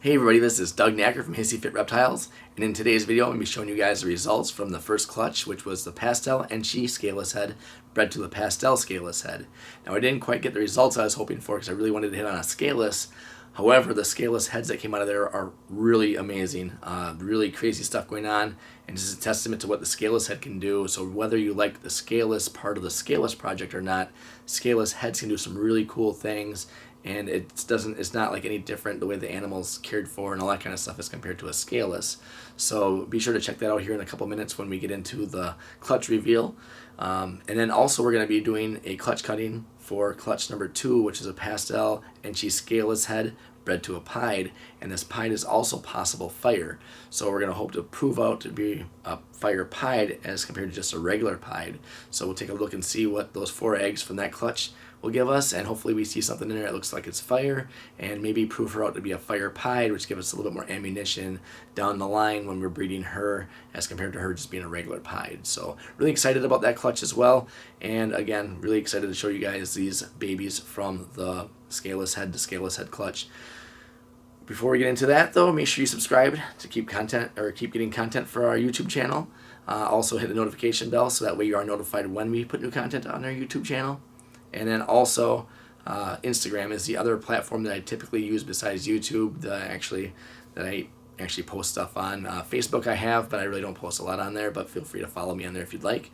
Hey everybody, this is Doug Knacker from Hissy Reptiles, and in today's video I'm going to be showing you guys the results from the first clutch, which was the Pastel Enchi Scaleless Head bred to the Pastel Scaleless Head. Now I didn't quite get the results I was hoping for because I really wanted to hit on a scaleless. However, the scaleless heads that came out of there are really amazing, really crazy stuff going on, and this is a testament to what the scaleless head can do. So whether you like the scaleless part of the scaleless project or not, scaleless heads can do some really cool things. And it's not like any different the way the animal's cared for and all that kind of stuff as compared to a scaleless. So be sure to check that out here in a couple minutes when we get into the clutch reveal. And then also we're going to be doing a clutch cutting for clutch number 2, which is a Pastel Enchi Scaleless Head bred to a pied, and this pied is also possible fire. So we're going to hope to prove out to be a fire pied as compared to just a regular pied. So we'll take a look and see what those 4 eggs from that clutch will give us, and hopefully we see something in there that looks like it's fire, and maybe prove her out to be a fire pied, which gives us a little bit more ammunition down the line when we're breeding her as compared to her just being a regular pied. So really excited about that clutch as well, and again really excited to show you guys these babies from the Scaleless Head to Scaleless Head clutch. Before we get into that though, make sure you subscribe to keep getting content for our YouTube channel. Also hit the notification bell so that way you are notified when we put new content on our YouTube channel. And then also Instagram is the other platform that I typically use besides YouTube that I actually post stuff on. Facebook I have, but I really don't post a lot on there, but feel free to follow me on there if you'd like.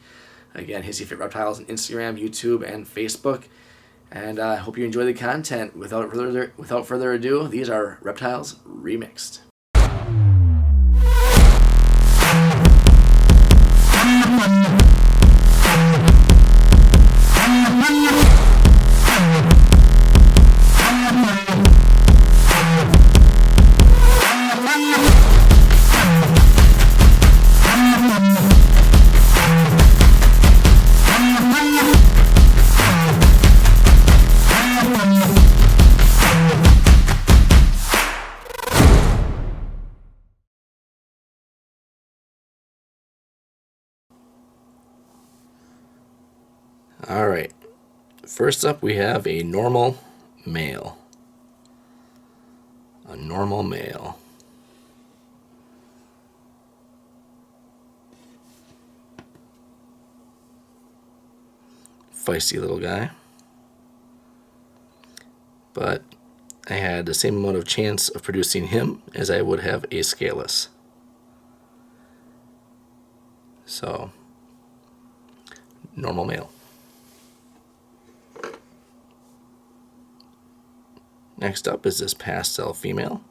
Again, Hissy Reptiles on Instagram, YouTube, and Facebook. And I hope you enjoy the content. Without further ado, these are Reptiles Remixed. Alright, first up we have a normal male. A normal male. Feisty little guy. But I had the same amount of chance of producing him as I would have a scaleless. So, normal male. Next up is this pastel female.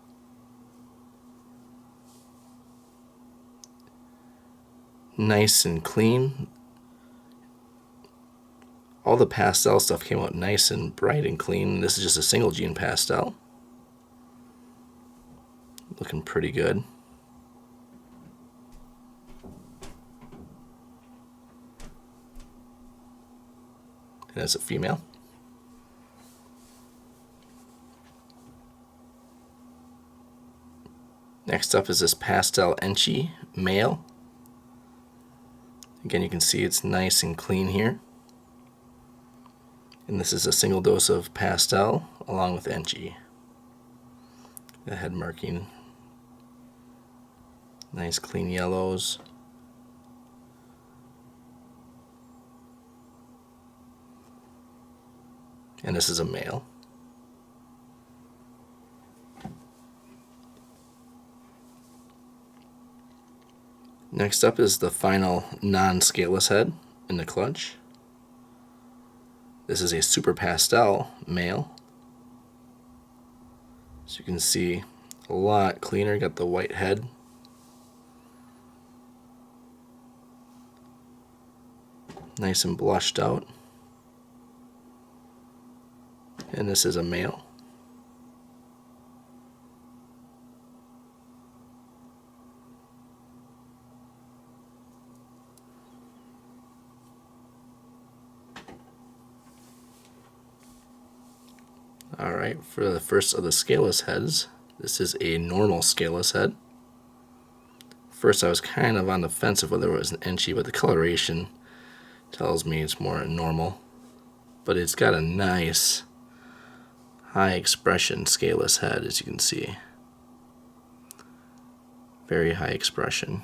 Nice and clean. All the pastel stuff came out nice and bright and clean. This is just a single gene pastel. Looking pretty good. And that's a female. Next up is this Pastel Enchi male. Again, you can see it's nice and clean here. And this is a single dose of pastel along with Enchi. The head marking. Nice clean yellows. And this is a male. Next up is the final non-scaleless head in the clutch. This is a super pastel male. So you can see a lot cleaner, got the white head. Nice and blushed out. And this is a male. Alright, for the first of the scaleless heads, this is a normal scaleless head. First I was kind of on the fence of whether it was an Enchi, but the coloration tells me it's more normal. But it's got a nice high expression scaleless head, as you can see. Very high expression.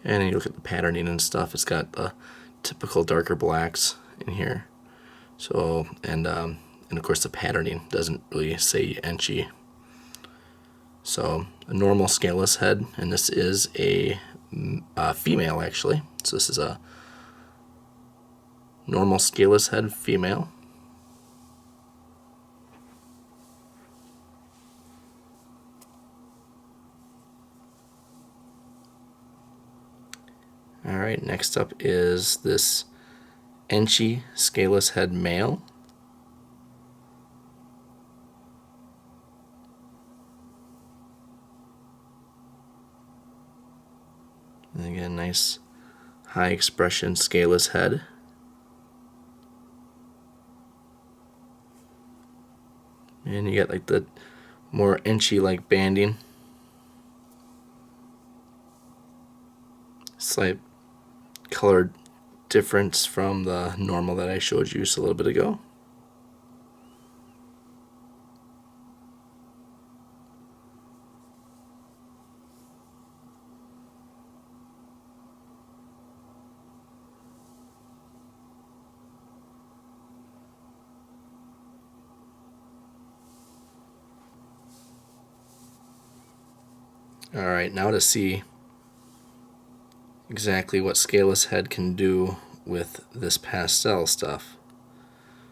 And then you look at the patterning and stuff, it's got the typical darker blacks in here. So, and of course the patterning doesn't really say Enchi. So, a normal scaleless head, and this is a female actually. So this is a normal scaleless head female. Alright, next up is this Enchi Scaleless Head male. And again, nice high expression scaleless head. And you get like the more Enchi-like banding. Slight color difference from the normal that I showed you just a little bit ago. Alright, now to see exactly what Scaleless Head can do with this pastel stuff.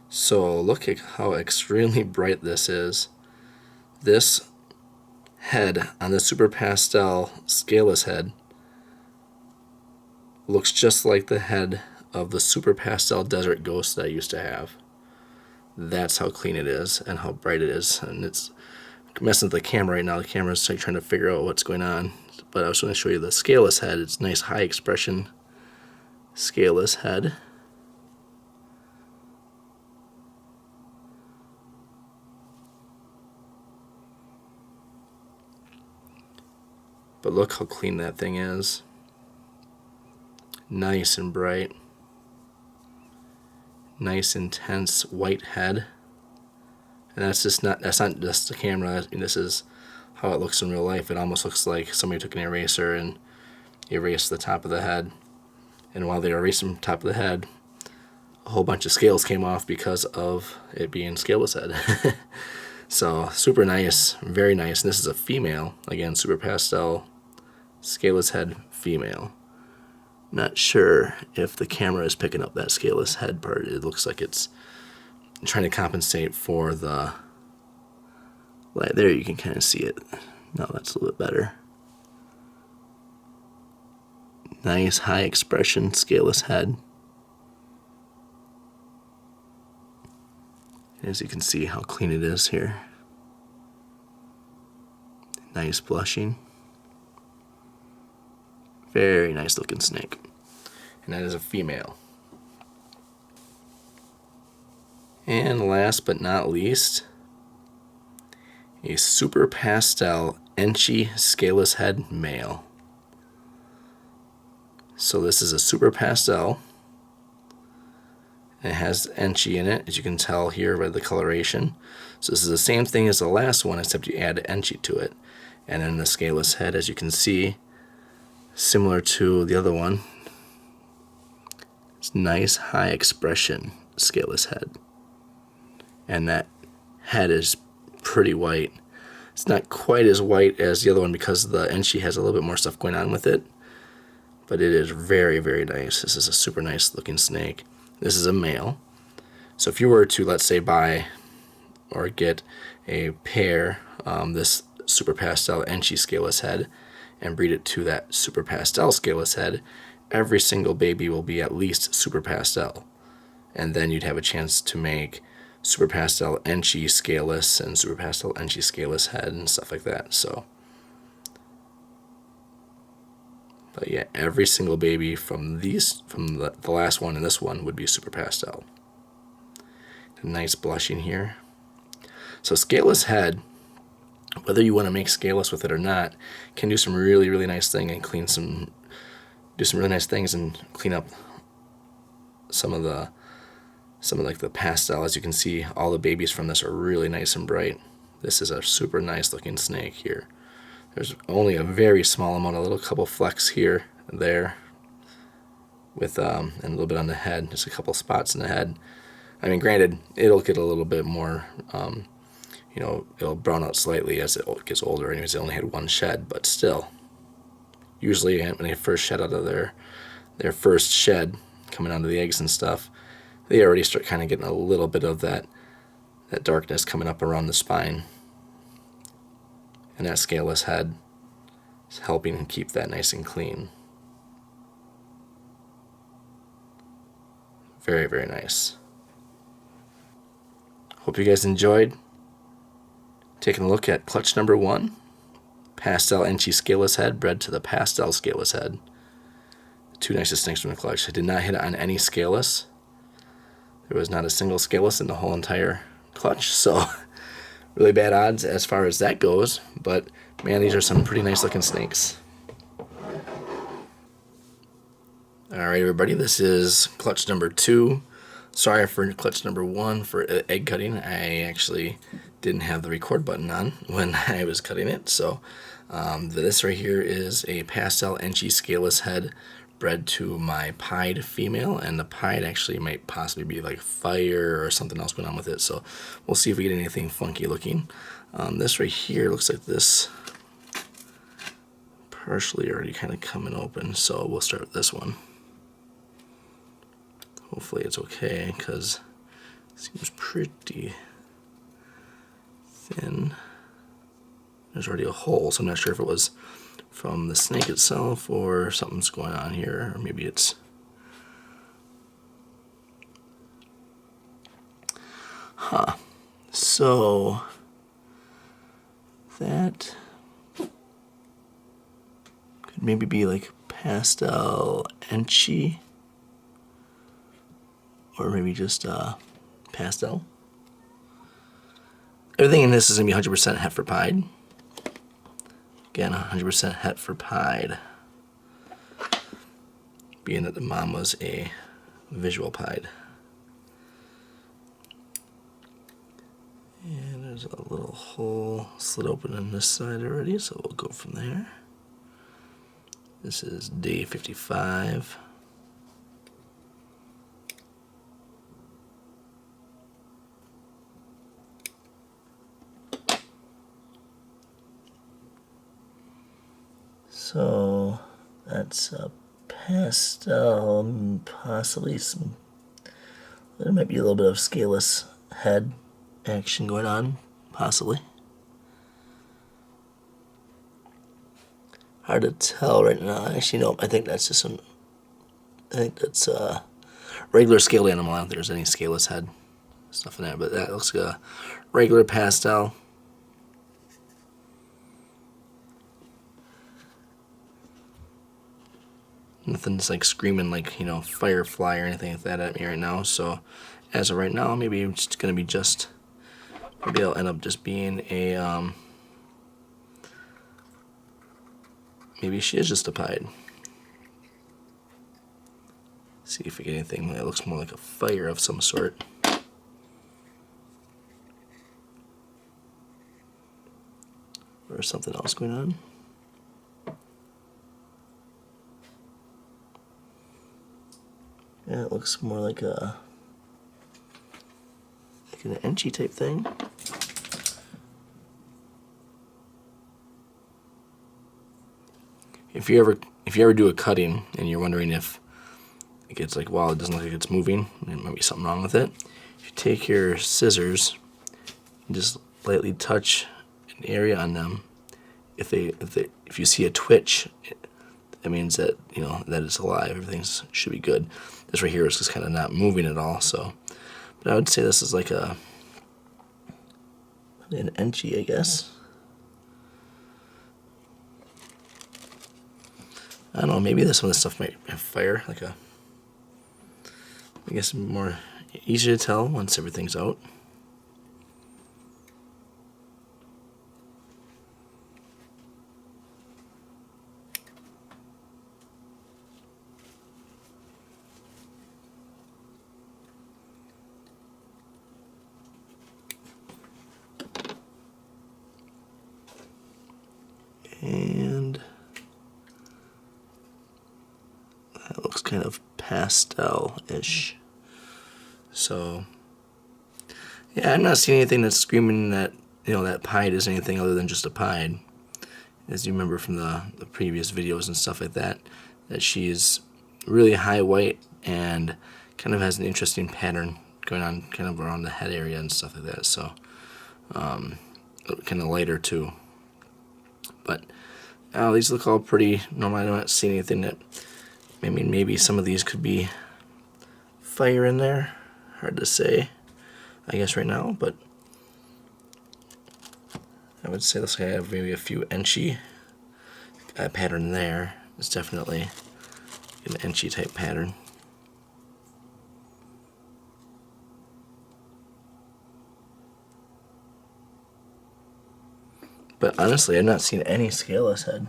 So look at how extremely bright this is. This head on the Super Pastel Scaleless Head looks just like the head of the Super Pastel Desert Ghost that I used to have. That's how clean it is and how bright it is. And it's messing with the camera right now. The camera's like trying to figure out what's going on. But I was going to show you the Scaleless Head. It's nice high expression Scaleless Head. But look how clean that thing is. Nice and bright. Nice intense white head. And that's not just the camera. This is how it looks in real life. It almost looks like somebody took an eraser and erased the top of the head. And while they were erasing the top of the head, a whole bunch of scales came off because of it being Scaleless Head. So super nice, very nice. And this is a female, again, Super Pastel Scaleless Head female. Not sure if the camera is picking up that Scaleless Head part. It looks like it's trying to compensate for the light. There you can kind of see it. No, that's a little bit better. Nice high expression Scaleless Head. As you can see how clean it is here. Nice blushing. Very nice looking snake. And that is a female. And last but not least, a Super Pastel Enchi Scaleless Head male. So this is a Super Pastel. It has Enchi in it, as you can tell here by the coloration. So this is the same thing as the last one, except you add Enchi to it. And then the Scaleless Head, as you can see, similar to the other one. It's nice high expression Scaleless Head. And that head is pretty white. It's not quite as white as the other one because the Enchi has a little bit more stuff going on with it. But it is very, very nice. This is a super nice looking snake. This is a male. So if you were to, let's say, buy or get a pair, this Super Pastel Enchi Scaleless Head, and breed it to that Super Pastel Scaleless Head, every single baby will be at least Super Pastel. And then you'd have a chance to make Super Pastel Enchi Scaleless and Super Pastel Enchi Scaleless Head and stuff like that. So, but yeah, every single baby from these, from the last one and this one, would be Super Pastel. A nice blushing here. So Scaleless Head, whether you want to make scaleless with it or not, can do some really, really nice thing and do some really nice things and clean up some of like the pastel. As you can see, all the babies from this are really nice and bright. This is a super nice looking snake here. There's only a very small amount, a little couple flecks here and there, with and a little bit on the head, just a couple spots in the head. I mean, granted, it'll get a little bit more, you know, it'll brown out slightly as it gets older. Anyways, it only had one shed, but still, usually when they first shed out of their first shed, coming out of the eggs and stuff, they already start kind of getting a little bit of that darkness coming up around the spine. And that scaleless head is helping keep that nice and clean. Very, very nice. Hope you guys enjoyed taking a look at clutch number 1, Pastel Enchi Scaleless Head, bred to the Pastel Scaleless Head. The 2 nicest snakes from the clutch. I did not hit on any scaleless. There was not a single scaleless in the whole entire clutch, so really bad odds as far as that goes, but man, these are some pretty nice looking snakes. Alright everybody, this is clutch number 2. Sorry for clutch number 1 for egg cutting. I actually didn't have the record button on when I was cutting it, so this right here is a Pastel Enchi Scaleless Head bred to my pied female, and the pied actually might possibly be like fire or something else going on with it, so we'll see if we get anything funky looking. This right here looks like this partially already kind of coming open, so we'll start with this one. Hopefully it's okay, because it seems pretty thin. There's already a hole, so I'm not sure if it was from the snake itself or something's going on here, or maybe it's so that could maybe be like Pastel Enchi, or maybe just pastel. Everything in this is going to be 100% het for pied. Again, 100% het for pied, being that the mom was a visual pied. And there's a little hole slit open on this side already, so we'll go from there. This is day 55. So that's a pastel, possibly some, there might be a little bit of scaleless head action going on, possibly. Hard to tell right now. Actually, no, I think that's just some, I think that's a regular scaled animal. I don't think there's any scaleless head stuff in there, but that looks like a regular pastel. Nothing's like screaming like, you know, firefly or anything like that at me right now. So as of right now, maybe it's gonna be just, maybe it'll end up just being a maybe she is just a pied. See if we get anything that looks more like a fire of some sort. Or something else going on. Yeah, it looks more like an Enchi type thing. If you ever do a cutting and you're wondering if it gets like, wow, it doesn't look like it's moving, there might be something wrong with it. If you take your scissors and just lightly touch an area on them, if you see a twitch, that means that, you know, that it's alive. Everything should be good. This right here is just kind of not moving at all. So, but I would say this is like an Enchi, I guess. I don't know. Maybe some of this stuff might have fire. Like a, I guess more easier to tell once everything's out. kind of pastel-ish. So yeah, I'm not seeing anything that's screaming that, you know, that pied is anything other than just a pied. As you remember from the previous videos and stuff like that, that she is really high white and kind of has an interesting pattern going on kind of around the head area and stuff like that. So kind of lighter too. But these look all pretty normal. I don't see anything that, maybe some of these could be fire in there. Hard to say, I guess, right now, but I would say this guy have maybe a few Enchi pattern there. It's definitely an Enchi type pattern. But honestly, I've not seen any scaleless head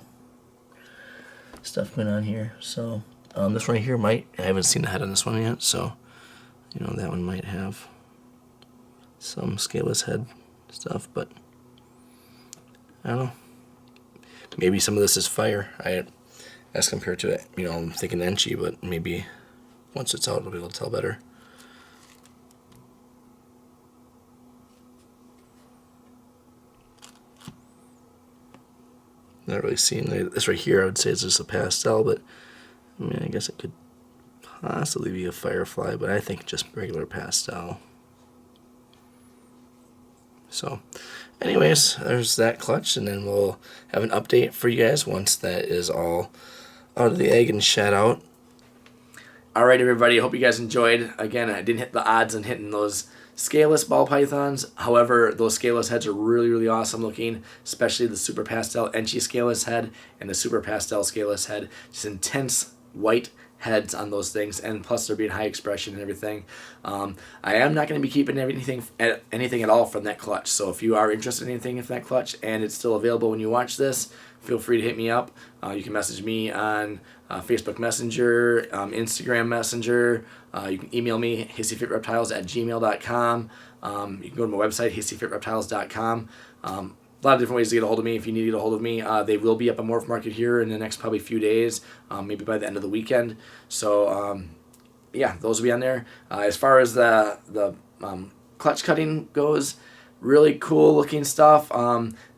stuff going on here. So this one here I haven't seen the head on this one yet, so you know, that one might have some scaleless head stuff, but I don't know. Maybe some of this is fire as compared to it. You know, I'm thinking Enchi, but maybe once it's out, I'll be able to tell better. Not really seeing this right here. I would say it's just a pastel, but I mean, I guess it could possibly be a firefly, but I think just regular pastel. So anyways, there's that clutch, and then we'll have an update for you guys once that is all out of the egg and shed out. Alright everybody, I hope you guys enjoyed. Again, I didn't hit the odds on hitting those scaleless ball pythons. However, those scaleless heads are really, really awesome looking, especially the Super Pastel Enchi Scaleless Head and the Super Pastel Scaleless Head. Just intense white heads on those things, and plus they're being high expression and everything. I am not going to be keeping anything at all from that clutch, so if you are interested in anything in that clutch and it's still available when you watch this, feel free to hit me up. You can message me on Facebook Messenger, Instagram Messenger. You can email me, hissyfitreptiles@gmail.com. You can go to my website, hissyfitreptiles.com. A lot of different ways to get a hold of me if you need to get a hold of me. They will be up on MORPHMARKET here in the next probably few days, maybe by the end of the weekend. So yeah, those will be on there. As far as the clutch cutting goes, really cool looking stuff.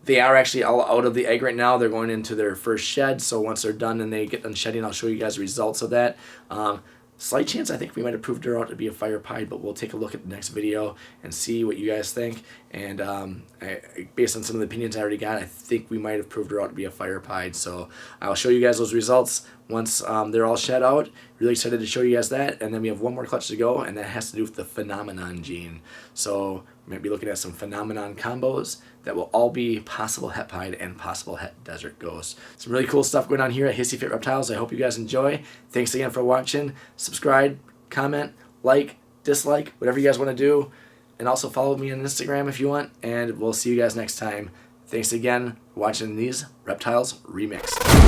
They are actually all out of the egg right now. They're going into their first shed, so once they're done and they get done shedding, I'll show you guys the results of that. Slight chance I think we might have proved her out to be a fire pied, but we'll take a look at the next video and see what you guys think. And based on some of the opinions I already got, I think we might have proved her out to be a fire pied. So I'll show you guys those results once they're all shed out. Really excited to show you guys that. And then we have one more clutch to go, and that has to do with the phenomenon gene. So we might be looking at some phenomenon combos that will all be possible het pied and possible het desert ghost. Some really cool stuff going on here at Hissy Fit Reptiles. I hope you guys enjoy. Thanks again for watching. Subscribe, comment, like, dislike, whatever you guys want to do. And also follow me on Instagram if you want. And we'll see you guys next time. Thanks again for watching these Reptiles Remixed.